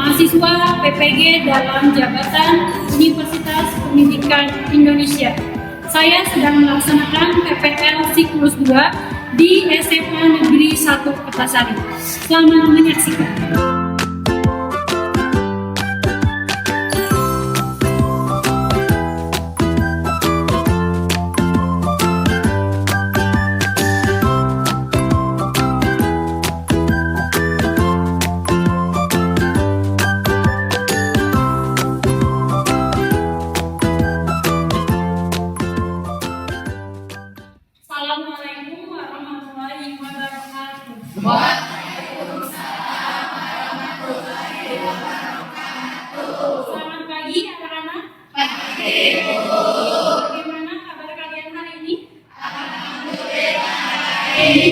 mahasiswa PPG dalam jabatan Universitas Pendidikan Indonesia. Saya sedang melaksanakan PPL siklus 2 di SMA Negeri 1 Kertasari. Selamat menyaksikan. Assalamualaikum warahmatullahi wabarakatuh. Waalaikumsalam warahmatullahi wabarakatuh. Selamat pagi anak-anak. Pagi, Bu. Bagaimana kabar kalian hari ini? Alhamdulillah baik.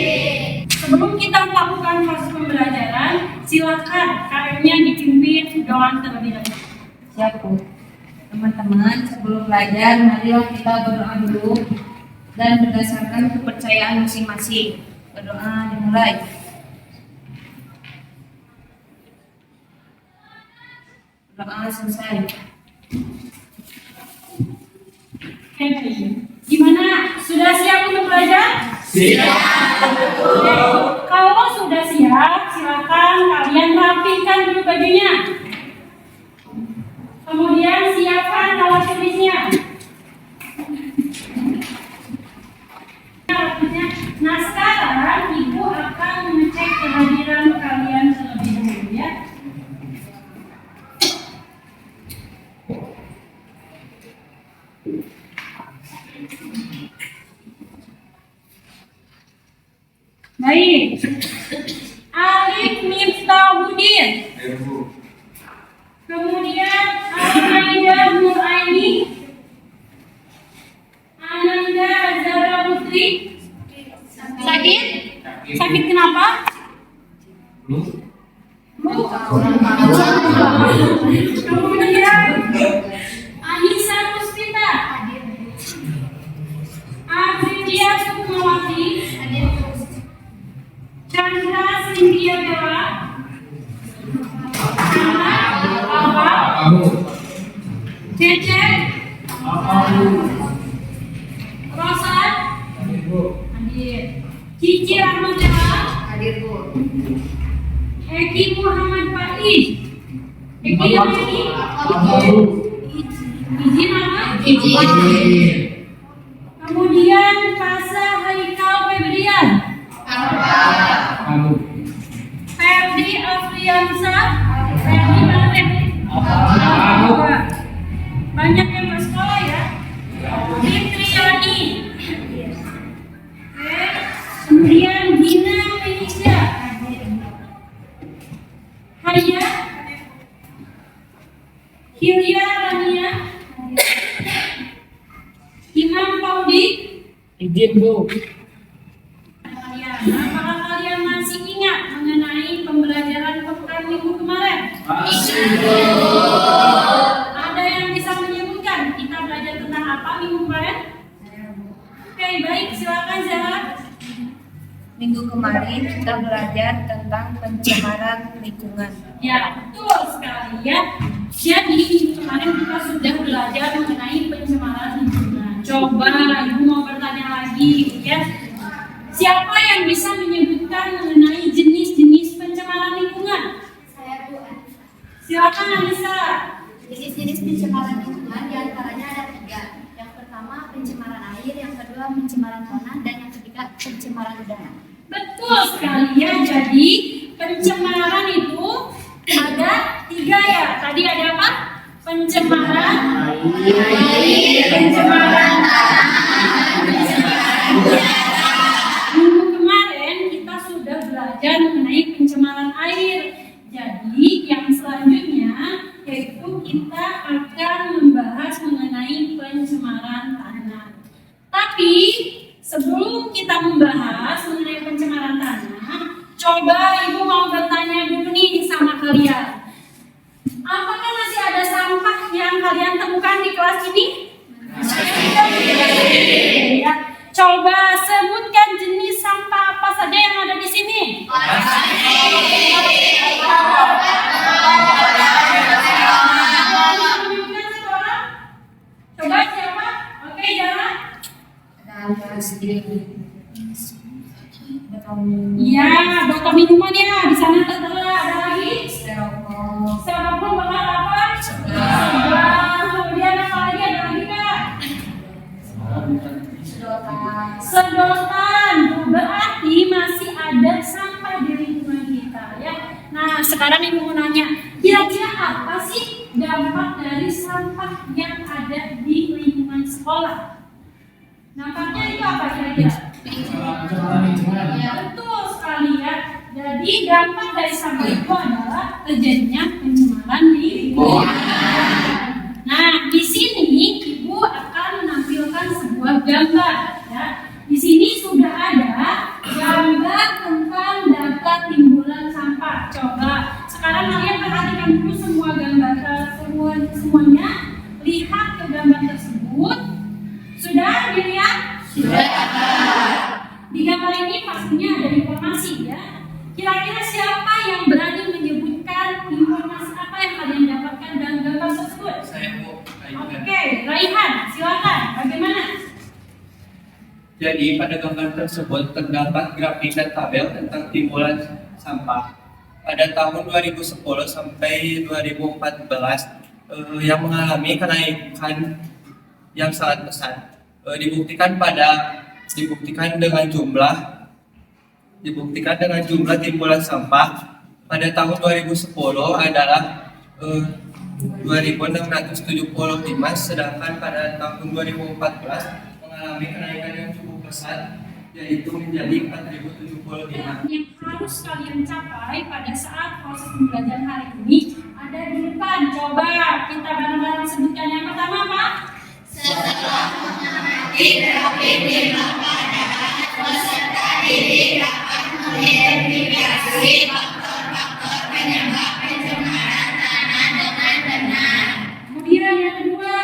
Sebelum kita melakukan proses pembelajaran, silakan KM-nya dipimpin doa terlebih dahulu. Siap, Bu. Teman-teman, sebelum belajar, marilah kita berdoa dulu dan berdasarkan kepercayaan masing-masing. Berdoa dimulai. Berdoa selesai. Gimana? Sudah siap untuk belajar? Siap. Oke. Kalau sudah siap, silakan kalian rapikan dulu bajunya. Kemudian siapkan alat tulisnya. Nah, sekarang Ibu akan mengecek kehadiran kalian terlebih dahulu ya. Baik. Alif Miftahudin. Kemudian Al-Maida Nuraini. Ananda Azhara Putri. Sakit? Sakit kenapa? Kemudian Anissa Puspita. Afridia Sukmawati. Chandra Cynthia Bella. Cece. Rosa. Hadir. Cici Rahmatella. Hadir, Bu. Eki Muhammad Faiz. Eki yang ini? Izin apa? Izin. Kemudian Kasa Haikal Febrian. Ferdi Afriansa. Ferdi mana Ferdi? Banyak yang bersekolah ya. Fitriani. Kemudian Gina Felicia. Haya. Hilya Rania. Imam Paudi. Izin, Bu. Apakah kalian masih ingat mengenai pembelajaran pekan minggu kemarin? Ada yang bisa menyebutkan kita belajar tentang apa minggu kemarin? Oke, baik, silakan Zahra. Minggu kemarin kita belajar tentang pencemaran lingkungan. Ya, betul sekali ya. Jadi minggu kemarin kita sudah belajar mengenai pencemaran lingkungan. Coba Ibu mau bertanya lagi ya. Siapa yang bisa menyebutkan mengenai jenis-jenis pencemaran lingkungan? Saya Bu. Silakan Anissa. Jenis-jenis pencemaran lingkungan diantaranya ada 3. Yang pertama pencemaran air, yang kedua pencemaran tanah, dan yang ketiga pencemaran udara. Betul sekali ya. Jadi pencemaran itu ada 3 ya. Tadi ada apa? Pencemaran air, pencemaran tanah, pencemaran udara. Minggu kemarin kita sudah belajar mengenai pencemaran air. Jadi yang selanjutnya yaitu kita akan membahas mengenai pencemaran tanah. Tapi sebelum kita membahas mengenai pencemaran tanah, coba Ibu mau bertanya dulu nih sama kalian. Apakah masih ada sampah yang kalian temukan di kelas ini? Ya. Coba sebutkan jenis sampah apa saja yang ada di sini. sedikit. Iya, botol minuman ya. Di sana tertera ada lagi. Styrofoam. Styrofoam bakal apa? Sebelah. Kemudian apa lagi ada lagi kak? Sedotan. Berarti masih ada sampah di lingkungan kita ya. Nah sekarang ibu mau nanya, kira-kira apa sih dampak dari sampah yang ada di lingkungan sekolah? Dampaknya itu apa kira-kira? Ya betul sekali ya. Jadi dampak dari sampah itu adalah terjadinya pencemaran di lingkungan. Nah di sini ibu akan menampilkan sebuah gambar ya. Di sini sudah ada gambar tentang data timbulan sampah. Coba sekarang kalian perhatikan dulu semua gambar, semuanya lihat ke gambar tersebut. Sudah dilihat? Sudah. Di gambar ini pastinya ada informasi ya. Kira-kira siapa yang berani menyebutkan informasi apa yang kalian dapatkan dalam gambar tersebut? Saya Bu. Oke, Raihan, silakan. Bagaimana? Jadi pada gambar tersebut terdapat grafik dan tabel tentang timbulan sampah pada tahun 2010 sampai 2014 yang mengalami kenaikan yang sangat besar. Dibuktikan dengan jumlah timbulan sampah pada tahun 2010 adalah 2.675, sedangkan pada tahun 2014 mengalami kenaikan yang cukup besar, yaitu menjadi 4.075. Yang harus kalian capai pada saat proses pembelajaran hari ini ada di depan. Coba kita bareng-bareng sebutkan. Yang pertama apa? Setelah mengamati grafik di lapangan, peserta didik dapat mengidentifikasi faktor-faktor penyebab pencemaran tanah dengan benar. Kemudian yang kedua,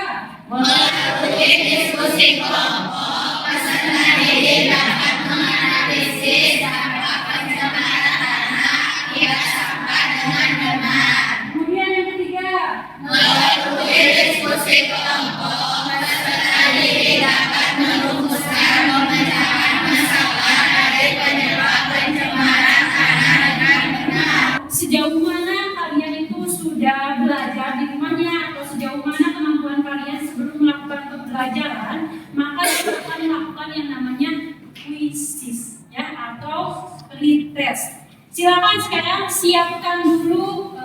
Melalui diskusi kelompok, peserta didik dapat menganalisis dampak pencemaran tanah akibat sampah dengan benar. kemudian yang ketiga, Melalui diskusi kelompok, peserta didik dapat merumuskan pemecahan masalah dari penyebab pencemaran tanah dengan benar. sejauh mana kalian itu sudah belajar di rumahnya atau sejauh mana kemampuan kalian sebelum melakukan pembelajaran, maka kita akan melakukan yang namanya quizzes ya atau pretest. Silakan sekarang siapkan dulu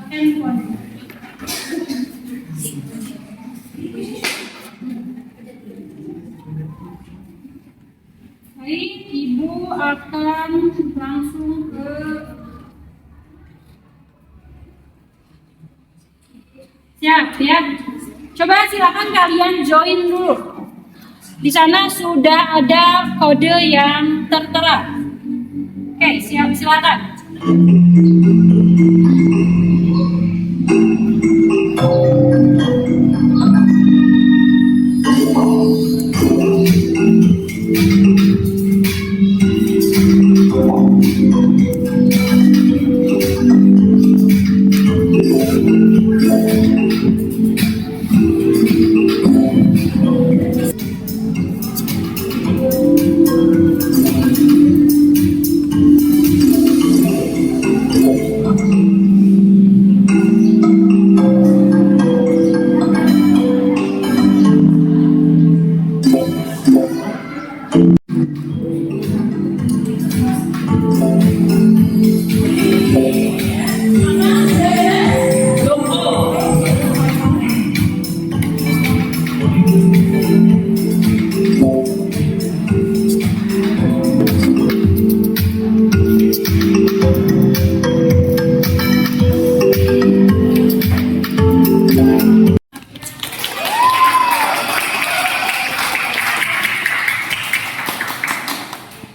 handphone. Baik, ibu akan langsung ke siap ya. Coba silakan kalian join dulu. Di sana sudah ada kode yang tertera. Oke, siap, silakan.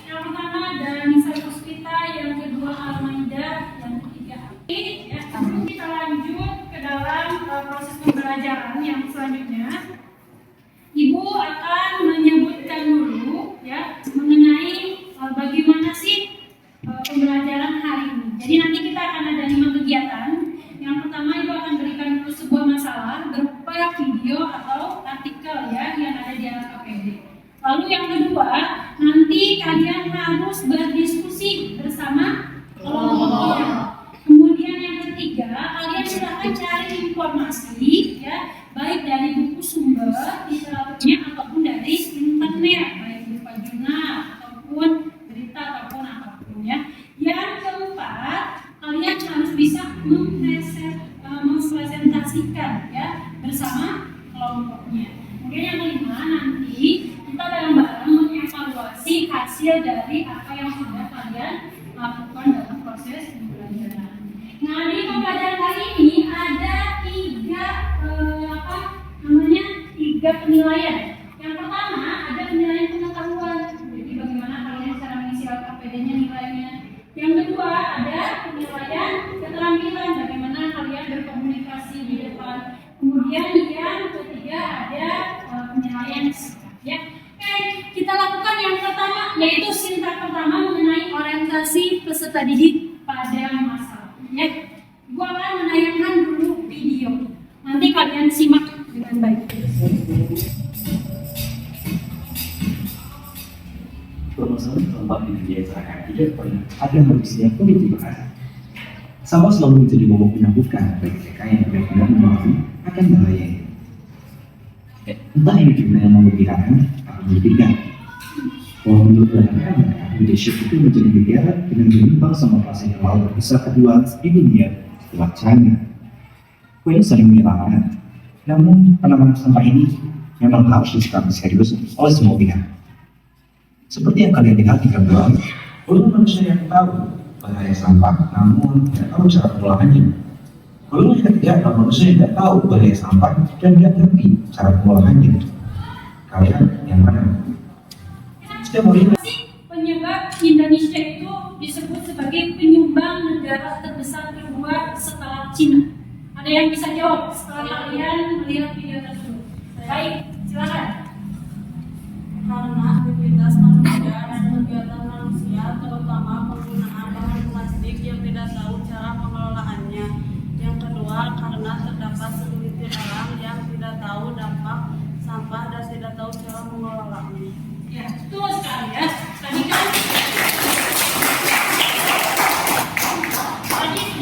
Yang pertama ada Nisa Puspita, yang kedua Almaida, yang ketiga Aki. Ya, kita lanjut ke dalam proses pembelajaran yang selanjutnya. Ibu akan menyebutkan dulu ya mengenai bagaimana sih pembelajaran hari ini. Jadi nanti kita akan ada 5 kegiatan. Yang pertama ibu akan berikan dulu sebuah masalah berupa video atau artikel ya yang ada di alat KPD. Lalu yang kedua, nanti kalian harus berdiskusi bersama kelompoknya. Kemudian yang ketiga, kalian silakan cari informasi ya, baik dari buku sumber literaturnya ataupun dari internet, baik berupa jurnal ataupun berita ataupun apapun ya. Yang keempat, kalian harus bisa mempresentasikan ya bersama kelompoknya. Kemudian yang kelima, nanti kita bareng-bareng mengevaluasi hasil dari apa yang sudah kalian lakukan dalam proses pembelajaran. Nah, di pembelajaran kali ini ada tiga penilaian. Yang pertama ada penilaian pengetahuan. Jadi bagaimana kalian cara mengisi LKPD-nya nilainya. Yang kedua ada penilaian keterampilan, bagaimana kalian berkomunikasi di depan. Kemudian yang ketiga ada penilaian sikap. Ya, oke, kita lakukan yang pertama yaitu sintak pertama mengenai orientasi peserta didik pada masalah. Ya, gua akan menayangkan dulu video. Nanti kalian simak dengan baik. Permasalahan kelompok di dunia masyarakat tidak pernah ada manusia politik bahasa. Sampah selalu menjadi momok menyambutkan bagi mereka yang benar-benar memahami akan bahayanya. Entah ini jumlah yang mengembirakan atau menyedihkan. Kalau menurut mereka, leadership itu menjadi negara dengan menyumbang sama rasa yang lalu terbesar kedua di dunia setelah China. Poin saling menyerangkan. Namun penanganan sampah ini memang harus disikapi serius oleh semua pihak. Seperti yang kalian lihat di gambar, golongan manusia yang tahu bahaya sampah, namun tidak tahu cara pengolahannya. Golongan yang ketiga adalah manusia yang tidak tahu bahaya sampah dan tidak ngerti cara pengolahannya. Kalian yang mana? Setiap hari Penyebab Indonesia itu disebut sebagai penyumbang negara terbesar kedua setelah Cina. Ada yang bisa jawab setelah kalian melihat video tersebut? Baik, silakan. Karena aktivitas manusia dan kegiatan manusia, terutama penggunaan bahan plastik yang tidak tahu cara pengelolaannya. Yang kedua, karena terdapat segelintir orang yang tidak tahu dampak sampah dan tidak tahu cara mengelolanya. Ya, betul sekali ya. Tadi kan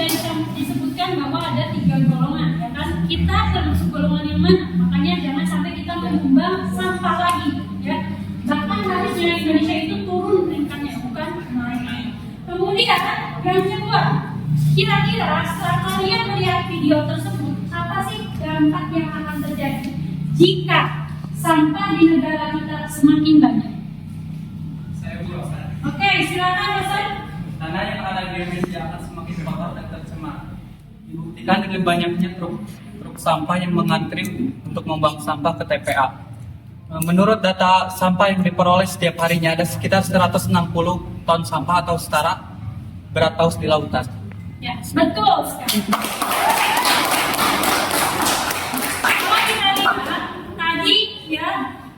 sudah disebutkan bahwa ada 3 golongan, ya kan? Kita termasuk golongan yang mana? Makanya jangan sampai kita menyumbang sampah lagi, ya. Bahkan harusnya Indonesia itu turun peringkatnya, bukan naik. Kemudian yang kedua, kira-kira setelah kalian melihat video tersebut, apa sih dampak yang akan terjadi jika sampah di negara kita semakin banyak? Saya Bosan. Oke, silakan Bosan. Tanah yang ada di Indonesia akan semakin kotor dan tercemar. Dibuktikan dengan banyaknya truk sampah yang mengantri untuk membuang sampah ke TPA. Menurut data sampah yang diperoleh setiap harinya ada sekitar 160 ton sampah atau setara berat paus di lautan. Ya, betul sekali. Kalau kita lihat tadi ya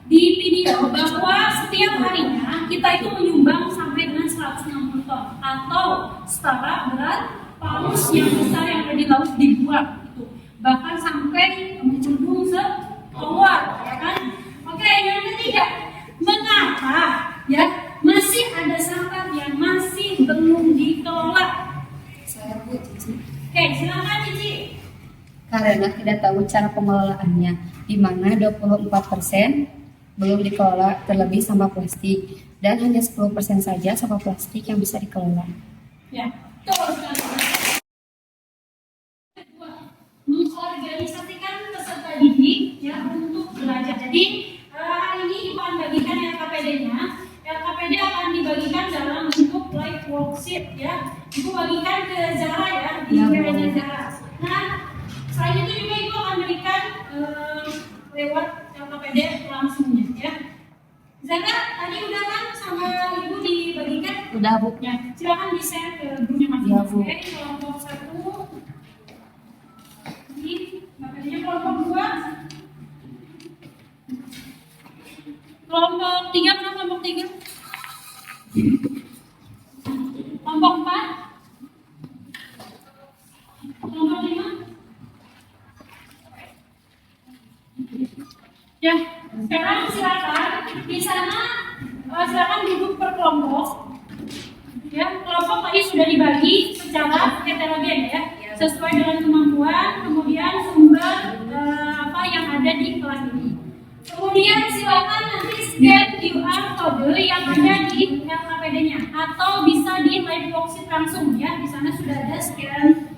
di video bahwa setiap harinya kita itu menyumbang sampai dengan 160 ton atau setara berat paus yang besar yang ada di laut dibuang itu, bahkan sampai menjulung keluar, ya kan? Oke, yang ketiga, mengapa ya masih ada sampah yang masih belum dikelola? Saya Bu Cici. Oke, silakan Cici. Karena tidak tahu cara pengelolaannya, di mana 24% belum dikelola, terlebih sampah plastik, dan hanya 10% saja sampah plastik yang bisa dikelola. Ya, betul sekali. Mengorganisasikan peserta didik ya untuk belajar. Jadi hari ini Ibu akan bagikan LKPD-nya. LKPD akan dibagikan dalam bentuk live worksheet ya. Ibu bagikan ke Zara ya, di WA-nya Zara. Nah, selain itu juga Ibu akan berikan lewat LKPD langsungnya ya. Zara, tadi udah kan sama Ibu dibagikan? Udah Bu. Ya, silakan di-share ke grupnya Ya, Bu. masing-masing. Kelompok 1. Ini makanya kelompok 2. Kelompok 3 mana kelompok 3? Kelompok 4. Kelompok 5. Ya, sekarang silakan di sana silakan duduk per kelompok. Ya, kelompok tadi sudah dibagi secara heterogen ya, sesuai dengan kemampuan, kemudian sumber apa yang ada di kelas ini. Kemudian silakan nanti scan QR code yang ada di LKPD-nya atau bisa di live worksheet langsung ya. Di sana sudah ada scan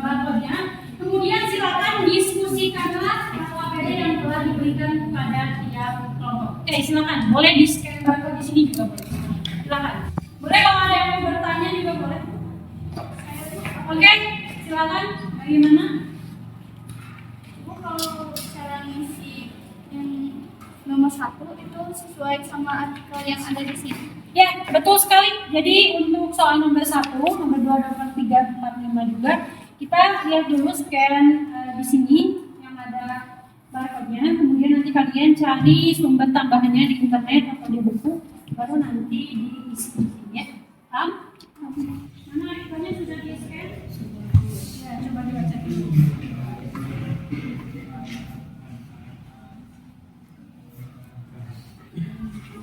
barcode-nya. Kemudian silakan diskusikanlah LKPD yang telah diberikan kepada tiap kelompok. Oke, silakan. Boleh di scan barcode di sini juga boleh. Silakan. Boleh kalau ada yang mau bertanya juga boleh. Oke, silakan. Bagaimana? Kalau cara ngisi yang nomor 1 itu sesuai sama artikel yang ada di sini. Ya, betul sekali. Jadi untuk soal nomor 1, nomor 2, nomor 3, 4, 5 juga kita lihat dulu scan di sini yang ada barcode-nya. Kemudian nanti kalian cari sumber tambahannya di internet atau di buku, baru nanti diisi di sini ya. Paham? Mana artikelnya sudah di scan? Ya, coba dibaca dulu.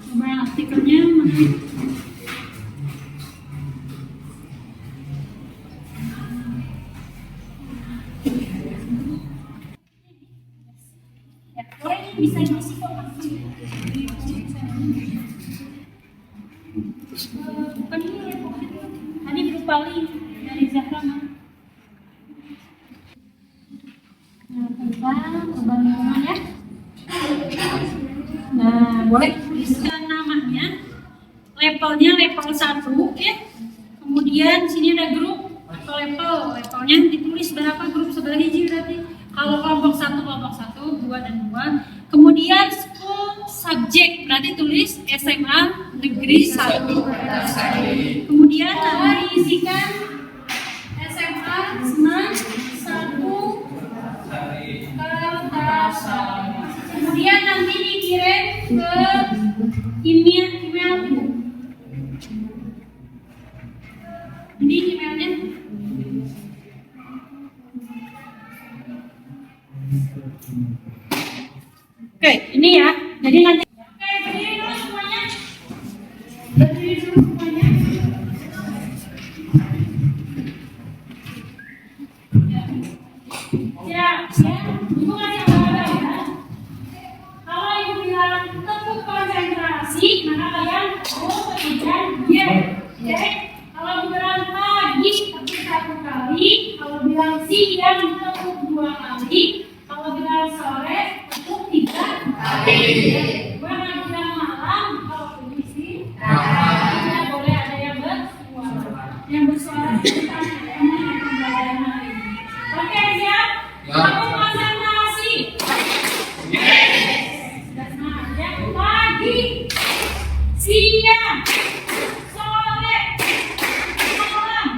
Coba artikelnya mana? Ya, boleh bisa diisi kok. Bukan ini ya, tadi berupa link dari Zahra. Nah, tentang perubahan lingkungan ya. Nah, boleh tuliskan namanya, levelnya level 1 ya. Kemudian sini ada grup atau levelnya ditulis berapa grup sebelah hiji berarti. Kalau kelompok 1 kelompok 1, 2 dan 2. Kemudian school subject berarti tulis SMA Negeri 1. Kemudian nanti isikan SMA Senan 1 Kertasari. Kemudian nanti dikirim ke email itu. Ini emailnya. Oke, ini ya. Jadi nanti. Oke, berdiri dulu semuanya. Berdiri dulu semuanya. Ya, Ibu kasih gambar ya. Kalau Ibu bilang tetap konsentrasi, maka kalian kemudian ya. Oke. Kalau Ibu bilang pagi tepuk 1 kali, kalau bilang siang tepuk 2 kali, kalau bilang sore tepuk 3 kali. Kalau bilang malam, kalau puisi, tidak boleh ada yang bersuara. Yang bersuara kita yang pembelajaran hari ini. Oke, siap? Kamu konsentrasi. Sudah semangat ya. Pagi, siang, sore, malam.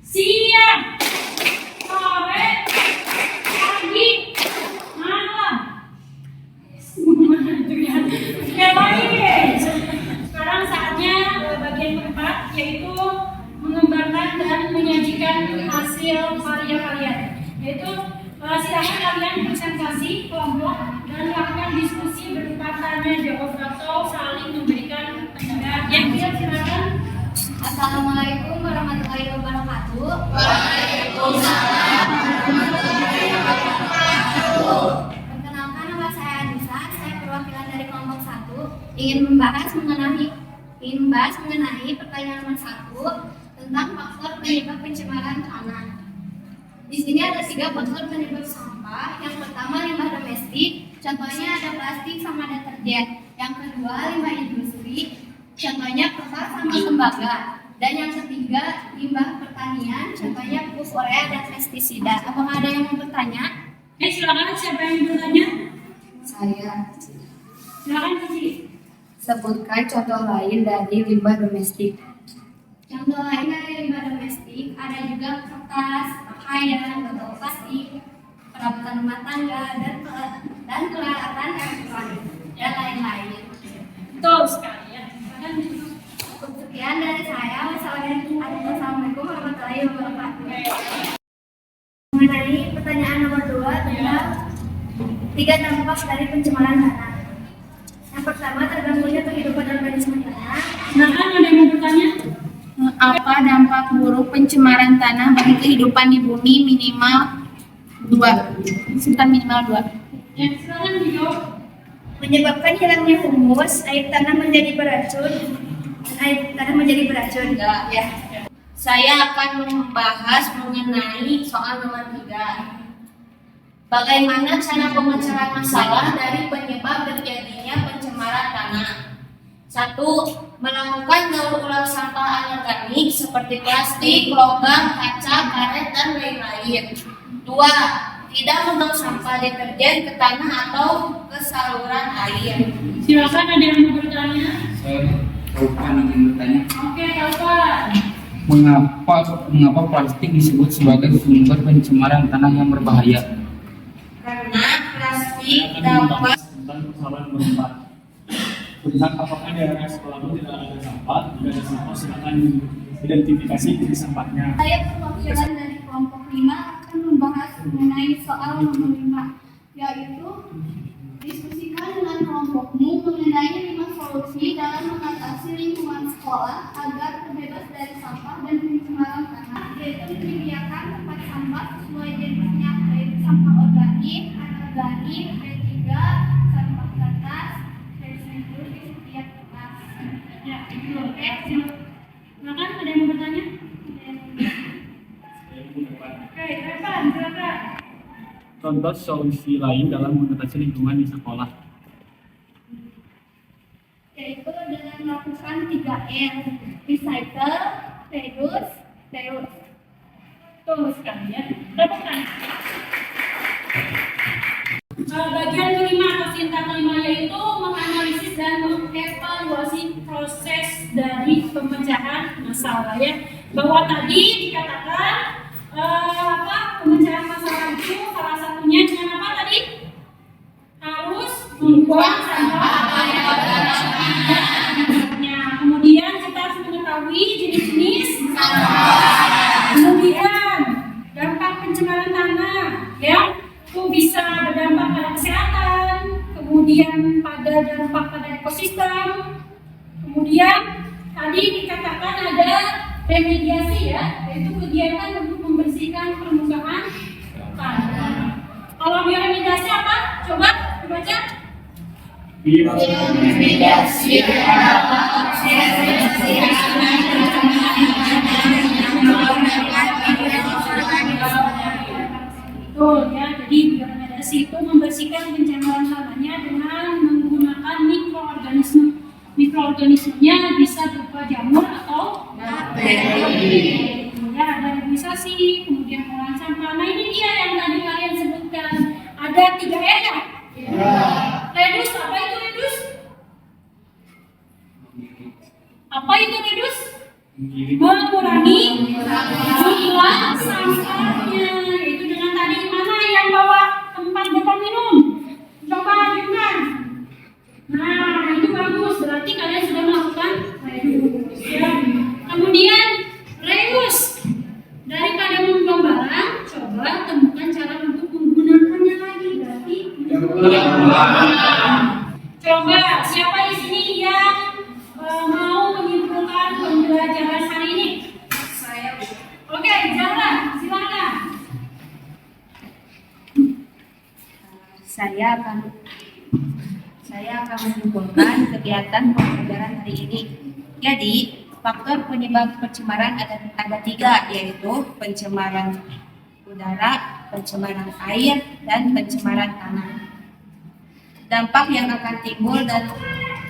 Siang, sore, pagi, malam. Sekali lagi. Sekarang saatnya bagian keempat, yaitu mengembangkan dan menyajikan hasil karya kalian. Yaitu silakan kalian presentasi kelompok dan lakukan diskusi berupa tanya jawab atau saling memberikan pendapat. Yang dia silakan. Assalamualaikum warahmatullahi wabarakatuh. Perkenalkan, nama saya Anissa. Saya perwakilan dari kelompok 1 ingin membahas mengenai pertanyaan nomor 1 tentang faktor penyebab pencemaran tanah. Di sini ada 3 faktor penyebab sampah. Yang pertama limbah domestik, contohnya ada plastik sama deterjen. Yang kedua limbah industri, contohnya kertas sama tembaga. Dan yang ketiga limbah pertanian, contohnya pupuk urea dan pestisida. Apakah ada yang mau bertanya? Silakan, siapa yang bertanya? Saya. Silakan Cici. Sebutkan contoh lain dari limbah domestik. Contoh lain dari limbah domestik ada juga kertas, pakaian, botol plastik, perabotan rumah tangga, dan peralatan elektronik dan lain-lain. Betul sekali ya. Silakan. Sekian dari saya. Wassalamualaikum warahmatullahi wabarakatuh. Mengenai pertanyaan nomor 2 tentang Tiga dampak dari pencemaran tanah. Yang pertama, terganggunya kehidupan organisme tanah. Nah, kan ada yang mau bertanya? Apa dampak buruk pencemaran tanah bagi kehidupan di bumi? Minimal 2. Sebutkan minimal 2. Ya, silakan dijawab. Menyebabkan hilangnya humus, air tanah menjadi beracun. Air tanah menjadi beracun. Enggak, ya. Saya akan membahas mengenai soal nomor 3. Bagaimana cara pemecahan masalah dari penyebab terjadinya pencemaran tanah? 1. Melakukan daur ulang sampah anorganik seperti plastik, logam, kaca, karet, dan lain-lain. 2. Tidak membuang sampah deterjen ke tanah atau ke saluran air. Silakan ada yang mau bertanya? Saya Taufan ingin bertanya. Oke, Taufan. Mengapa plastik disebut sebagai sumber pencemaran tanah yang berbahaya? Karena plastik dapat Tentang persoalan berempat. Tentang apakah di area sekolahmu tidak ada sampah? Jika ada sampah, silakan identifikasi titik sampahnya. Saya perwakilan dari kelompok 5 akan membahas mengenai soal nomor 5, yaitu diskusikan dengan kelompokmu mengenai 5 solusi dalam mengatasi lingkungan sekolah agar terbebas dari sampah dan pencemaran tanah, yaitu menyediakan tempat sampah sesuai jenisnya, yaitu sampah organik, anorganik, B3, sampah kertas, recycle di setiap kelas. Ya, betul. Oke, silakan ada yang mau bertanya? Oke, Evan, silakan. Contoh solusi lain dalam mengatasi lingkungan di sekolah. Yaitu dengan melakukan 3R, recycle, reduce, reuse. Betul sekali ya. Lakukan. Bagian kelima atau sintang kelima yaitu menganalisis dan mengevaluasi proses dari pemecahan masalah ya. Bahwa tadi dikatakan pemecahan masalah itu salah satunya dengan apa tadi? Harus membuang sampah ya. Kemudian kita harus mengetahui jenis-jenis kemudian dampak pencemaran tanah ya, itu bisa berdampak pada kesehatan, kemudian pada dampak pada ekosistem, kemudian tadi dikatakan ada remediasi ya, yaitu kegiatan untuk membersihkan permukaan tanah. Kalau bioremediasi apa? Coba dibaca. remediasi Betul ya, jadi bioremediasi itu membersihkan pencemaran tanahnya dengan menggunakan mikroorganisme. Mikroorganismenya bisa berupa jamur atau bakteri. Ya, ada reduksi, kemudian pengolahan sampah. Nah ini dia yang tadi kalian sebutkan. Ada 3R ya? Redus, apa itu redus? Apa itu redus? Mengurangi jumlah sampahnya. Itu dengan tadi mana yang bawa tempat botol minum? Coba tunjukkan. Nah, itu bagus. Berarti kalian sudah melakukan reduce. Ya. Kemudian reuse. Daripada membuang barang, coba temukan cara untuk menggunakannya lagi. Berarti coba siapa di sini yang mau menyimpulkan pembelajaran hari ini? Saya. Oke, jalan. Silakan. Saya akan menyimpulkan kegiatan pembelajaran hari ini. Jadi, faktor penyebab pencemaran ada 3, yaitu pencemaran udara, pencemaran air, dan pencemaran tanah. Dampak yang akan timbul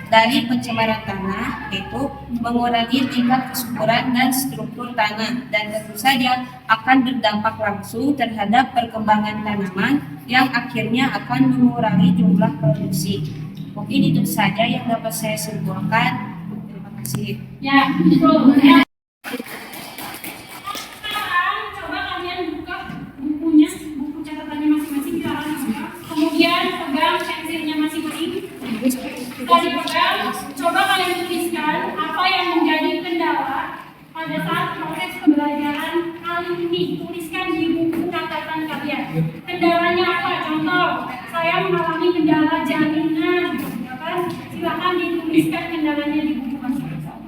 dari pencemaran tanah yaitu mengurangi tingkat kesuburan dan struktur tanah, dan tentu saja akan berdampak langsung terhadap perkembangan tanaman yang akhirnya akan mengurangi jumlah produksi. Mungkin itu saja yang dapat saya simpulkan. Terima kasih. Ya, betul. Ya. Sekarang coba kalian buka bukunya, buku catatannya masing-masing. Kemudian pegang pensilnya masing-masing. Tadi pegang, coba kalian tuliskan apa yang menjadi kendala pada saat proses pembelajaran kali ini. Tuliskan di buku catatan kalian. Kendalanya apa? Contoh, saya kendala jaringan, ya kan? Silakan dituliskan kendalanya di buku masing-masing.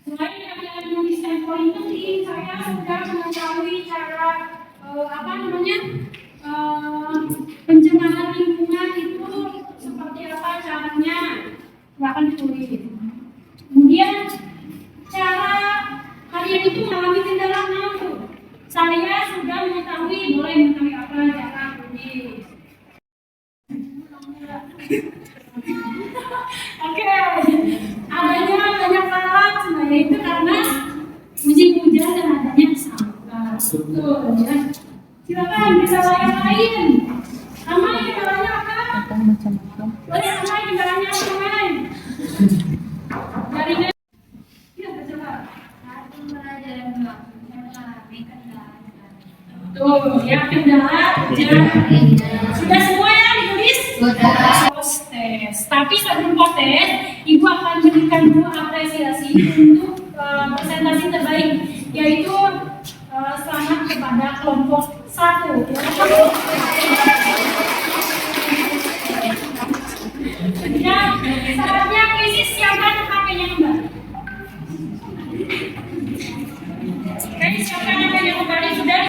Selain kalian menuliskan poin penting, saya sudah mengetahui cara pencemaran lingkungan itu seperti apa caranya. Silakan ditulis. Kemudian cara kalian itu mengalami kendala apa? Saya sudah mengetahui, boleh mengetahui apa cara tulis. Oke, adanya banyak alat sebenarnya itu karena musim hujan dan adanya sampah. Betul ya. Silakan kendala yang lain. Nama kendalanya apa? Boleh nama kendalanya apa teman? Jaringan. Ya coba. Tuh ya kendala jaringan. Sudah semua ya ditulis? Sudah. Tes. Tapi sebelum tes, Ibu akan berikan dulu apresiasi untuk presentasi terbaik, yaitu selamat kepada kelompok 1. Ya, saatnya krisis siapkan HP-nya kembali. Oke, siapkan HP-nya kembali sudah.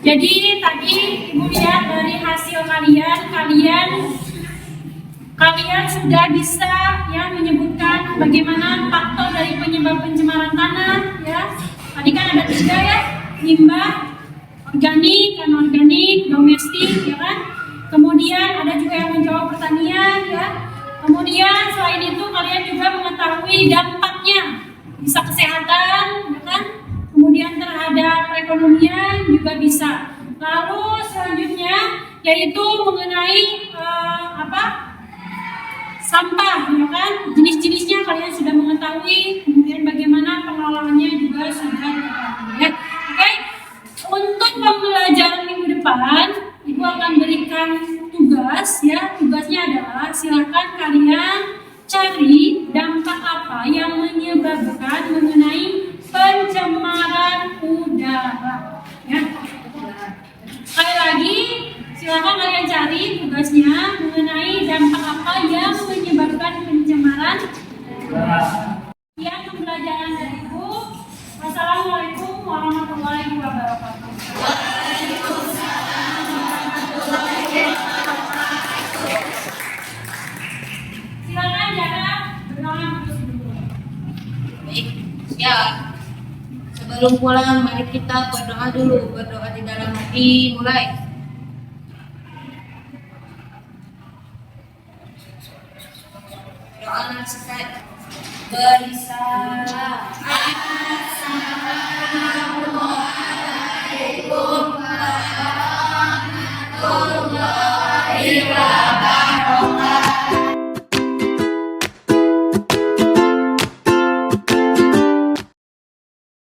Jadi tadi Ibu lihat dari hasil kalian sudah bisa ya menyebutkan bagaimana faktor dari penyebab pencemaran tanah ya. Tadi kan ada 3 ya, limbah, organik, anorganik, domestik ya kan. Kemudian ada juga yang menjawab pertanian ya. Kemudian selain itu kalian juga mengetahui dampaknya, bisa kesehatan ya kan. Kemudian terhadap perekonomian juga bisa. Lalu selanjutnya yaitu mengenai sampah, ya kan? Jenis-jenisnya kalian sudah mengetahui. Kemudian bagaimana pengelolaannya juga sudah diketahui. Ya. Oke. Untuk pembelajaran minggu depan, Ibu akan berikan tugas. Ya, tugasnya adalah silakan kalian cari dampak apa yang menyebabkan mengenai pencemaran udara. Ya. Sekali lagi, silakan kalian cari tugasnya mengenai dampak apa yang menyebabkan pencemaran udara. Sekian pembelajaran dari Ibu. Wassalamualaikum warahmatullahi wabarakatuh. Silakan jaga berdoa terus dulu. Baik, siap. Sebelum pulang, mari kita berdoa dulu. Berdoa di dalam hati, mulai. Doa sekali. Berisalah.